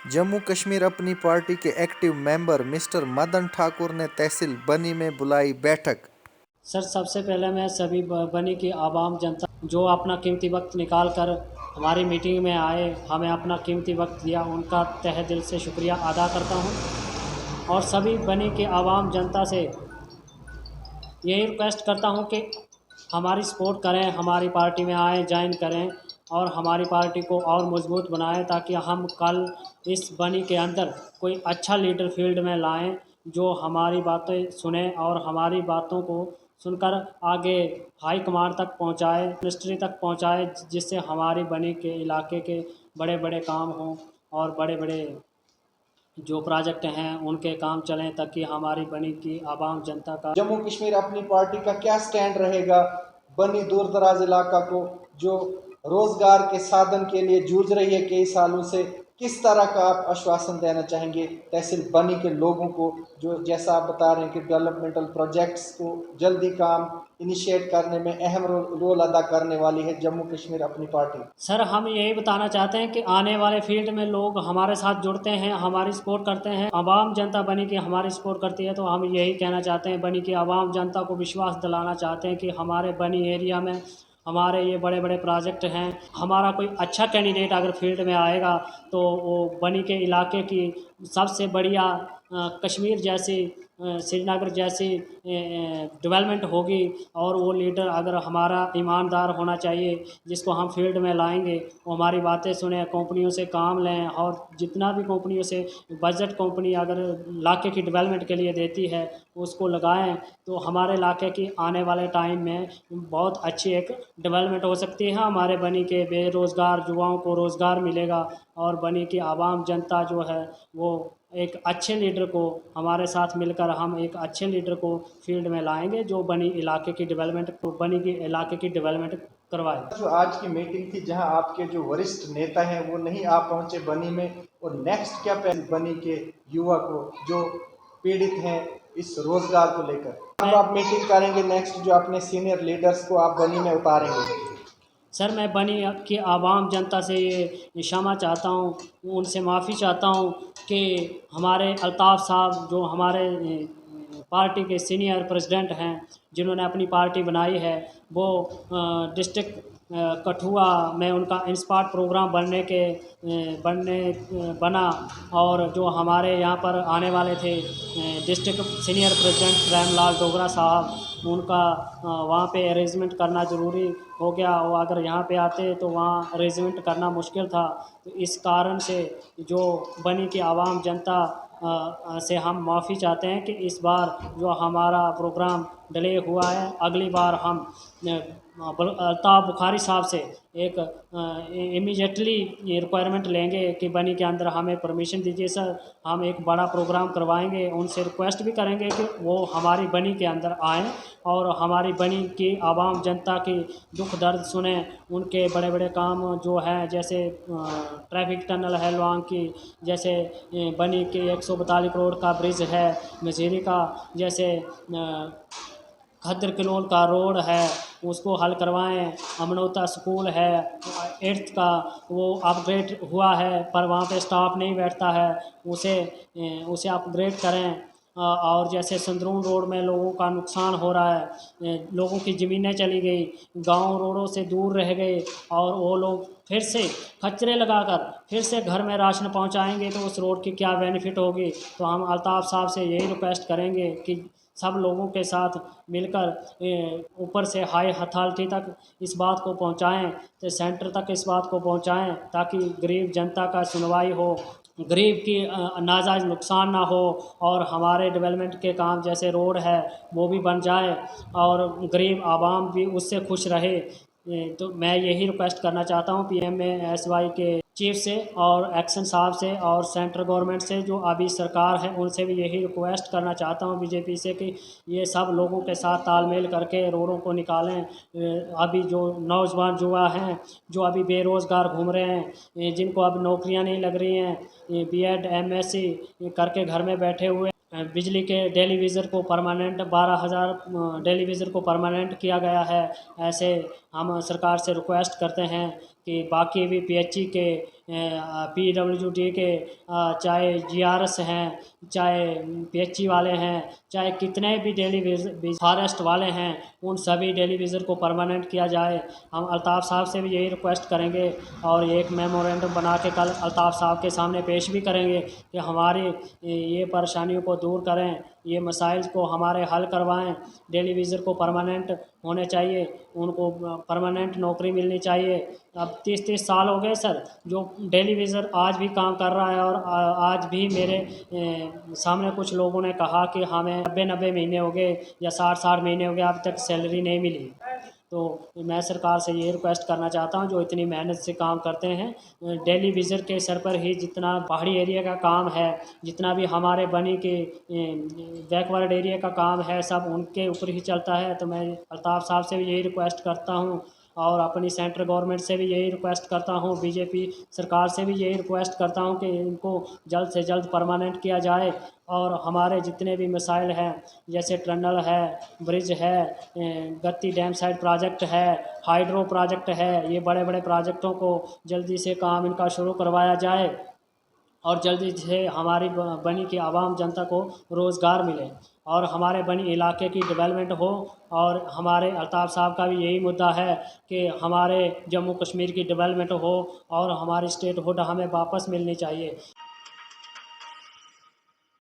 जम्मू कश्मीर अपनी पार्टी के active member mister Madan Thakur ने तहसील बनी में बुलाई बैठक। सर, सबसे पहले मैं सभी बनी की आवाम जनता जो अपना कीमती वक्त निकाल कर हमारी मीटिंग में आए, हमें अपना कीमती वक्त दिया, उनका तहे दिल से शुक्रिया अदा करता हूं। और सभी बनी की आवाम जनता से यही रिक्वेस्ट करता हूं कि हमारी सपोर्ट करें, हमारी पार्टी में आए, ज्वाइन करें और हमारी पार्टी को और मजबूत बनाएं, ताकि हम कल इस बनी के अंदर कोई अच्छा लीडर फील्ड में लाएं जो हमारी बातें सुने और हमारी बातों को सुनकर आगे हाई कमांड तक पहुंचाए, मिनिस्ट्री तक पहुंचाए, जिससे हमारी बनी के इलाके के बड़े बड़े काम हों और बड़े बड़े जो प्रोजेक्ट हैं उनके काम चलें, ताकि हमारी बनी की आवाम जनता का जम्मू कश्मीर अपनी पार्टी का क्या स्टैंड रहेगा बनी दूर दराज इलाका को जो रोजगार के साधन के लिए जूझ रही है कई सालों से, किस तरह का आप आश्वासन देना चाहेंगे तहसील बनी के लोगों को, जो जैसा आप बता रहे हैं कि डेवलपमेंटल प्रोजेक्ट्स को जल्दी काम इनिशिएट करने में अहम रोल अदा करने वाली है जम्मू कश्मीर अपनी पार्टी। सर, हम यही बताना चाहते हैं कि आने वाले फील्ड में लोग हमारे साथ जुड़ते हैं, हमारी सपोर्ट करते हैं, आवाम जनता बनी की हमारी सपोर्ट करती है, तो हम यही कहना चाहते हैं, बनी की आवाम जनता को विश्वास दिलाना चाहते हैं कि हमारे बनी एरिया में हमारे ये बड़े बड़े प्रोजेक्ट हैं। हमारा कोई अच्छा कैंडिडेट अगर फील्ड में आएगा तो वो बनी के इलाके की सबसे बढ़िया कश्मीर जैसी श्रीनगर जैसी डेवलपमेंट होगी। और वो लीडर अगर हमारा ईमानदार होना चाहिए, जिसको हम फील्ड में लाएंगे, वो हमारी बातें सुने, कंपनियों से काम लें, और जितना भी कंपनियों से बजट कंपनी अगर इलाके की डेवलपमेंट के लिए देती है उसको लगाएं, तो हमारे इलाके की आने वाले टाइम में बहुत अच्छी एक डेवलपमेंट हो सकती है। हमारे बनी के बेरोज़गार युवाओं को रोज़गार मिलेगा और बनी की आवाम जनता जो है वो एक अच्छे लीडर को हमारे साथ मिलकर हम एक अच्छे लीडर को फील्ड में लाएंगे जो बनी इलाके की डेवलपमेंट को बनी की इलाके की डेवलपमेंट करवाए। जो आज की मीटिंग थी जहां आपके जो वरिष्ठ नेता हैं वो नहीं आ पहुंचे बनी में, और नेक्स्ट क्या पहल बनी के युवा को जो पीड़ित हैं इस रोजगार को लेकर, अब आप मीटिंग करेंगे नेक्स्ट जो अपने सीनियर लीडर्स को आप बनी में उतारेंगे? सर, मैं बनी की आवाम जनता से ये क्षमा चाहता हूँ, उनसे माफ़ी चाहता हूँ कि हमारे अल्ताफ़ साहब जो हमारे पार्टी के सीनियर प्रेसिडेंट हैं, जिन्होंने अपनी पार्टी बनाई है, वो डिस्ट्रिक्ट कठुआ में उनका इंस्पार्ट प्रोग्राम बना, और जो हमारे यहाँ पर आने वाले थे district senior president Premlal Dogra साहब, उनका वहाँ पे अरेंजमेंट करना ज़रूरी हो गया। वो अगर यहाँ पे आते तो वहाँ अरेंजमेंट करना मुश्किल था। तो इस कारण से जो बनी की आवाम जनता से हम माफ़ी चाहते हैं कि इस बार जो हमारा प्रोग्राम डिले हुआ है, अगली बार हम अल्ताफ़ बुखारी साहब से एक इमीडिएटली ये रिक्वायरमेंट लेंगे कि बनी के अंदर हमें परमिशन दीजिए सर, हम एक बड़ा प्रोग्राम करवाएंगे। उनसे रिक्वेस्ट भी करेंगे कि वो हमारी बनी के अंदर आएँ और हमारी बनी की आवाम जनता की दुख दर्द सुने, उनके बड़े बड़े काम जो हैं, जैसे ट्रैफिक टनल है लॉन्ग की, जैसे बनी के 142 करोड़ का ब्रिज है, मजीरी का जैसे खद्र किलोल का रोड है उसको हल करवाएं, अमनोता स्कूल है 8th का वो अपग्रेड हुआ है पर वहाँ पे स्टाफ नहीं बैठता है, उसे अपग्रेड करें। और जैसे संदरून रोड में लोगों का नुकसान हो रहा है, लोगों की ज़मीनें चली गई, गांव रोडों से दूर रह गए, और वो लोग फिर से खच्चरे लगाकर फिर से घर में राशन पहुंचाएंगे तो उस रोड की क्या बेनिफिट होगी। तो हम अल्ताफ़ साहब से यही रिक्वेस्ट करेंगे कि सब लोगों के साथ मिलकर ऊपर से हाई अथॉरिटी तक इस बात को पहुंचाएं, तो सेंटर तक इस बात को पहुंचाएं, ताकि गरीब जनता का सुनवाई हो, गरीब की नाजायज़ नुकसान ना हो, और हमारे डेवलपमेंट के काम जैसे रोड है वो भी बन जाए और गरीब आवाम भी उससे खुश रहे। तो मैं यही रिक्वेस्ट करना चाहता हूँ PMASY के चीफ से और एक्शन साहब से और सेंट्रल गवर्नमेंट से जो अभी सरकार है उनसे भी यही रिक्वेस्ट करना चाहता हूँ BJP से कि ये सब लोगों के साथ तालमेल करके रोडों को निकालें। अभी जो नौजवान युवा हैं जो अभी बेरोज़गार घूम रहे हैं, जिनको अब नौकरियां नहीं लग रही हैं, B.Ed MSc करके घर में बैठे हुए, बिजली के टेलीविज़र को परमानेंट 12,000 टेलीविज़र को परमानेंट किया गया है। ऐसे हम सरकार से रिक्वेस्ट करते हैं कि बाकी भी पीएचई के पीडब्ल्यूडी के चाहे जीआरएस हैं, चाहे पीएचई वाले हैं, चाहे कितने भी डेली फॉरेस्ट वाले हैं, उन सभी डेली विज़र को परमानेंट किया जाए। हम अल्ताफ़ साहब से भी यही रिक्वेस्ट करेंगे और एक मेमोरेंडम बना के कल अल्ताफ़ साहब के सामने पेश भी करेंगे कि हमारी ये परेशानियों को दूर करें, ये मसाइल को हमारे हल करवाएं। डेली विज़र को परमानेंट होने चाहिए, उनको परमानेंट नौकरी मिलनी चाहिए। अब 30-30 साल हो गए सर, जो डेली विज़र आज भी काम कर रहा है और आज भी मेरे सामने कुछ लोगों ने कहा कि हमें 90-90 महीने हो गए या 60-60 महीने हो गए, अब तक सैलरी नहीं मिली। तो मैं सरकार से ये रिक्वेस्ट करना चाहता हूँ, जो इतनी मेहनत से काम करते हैं, डेली विज़र के सर पर ही जितना पहाड़ी एरिया का काम है, जितना भी हमारे बनी के बैकवर्ड एरिया का काम है, सब उनके ऊपर ही चलता है। तो मैं अल्ताफ़ साहब से भी यही रिक्वेस्ट करता हूँ और अपनी सेंट्रल गवर्नमेंट से भी यही रिक्वेस्ट करता हूँ, बीजेपी सरकार से भी यही रिक्वेस्ट करता हूँ कि इनको जल्द से जल्द परमानेंट किया जाए और हमारे जितने भी मसाइल हैं, जैसे टनल है, ब्रिज है, गत्ती डैम साइड प्रोजेक्ट है, हाइड्रो प्रोजेक्ट है, ये बड़े बड़े प्रोजेक्टों को जल्दी से काम इनका शुरू करवाया जाए और जल्दी से हमारी बनी की आवाम जनता को रोज़गार मिले और हमारे बनी इलाके की डेवलपमेंट हो। और हमारे अल्ताफ़ साहब का भी यही मुद्दा है कि हमारे जम्मू कश्मीर की डेवलपमेंट हो और हमारी स्टेटहुड हमें वापस मिलनी चाहिए।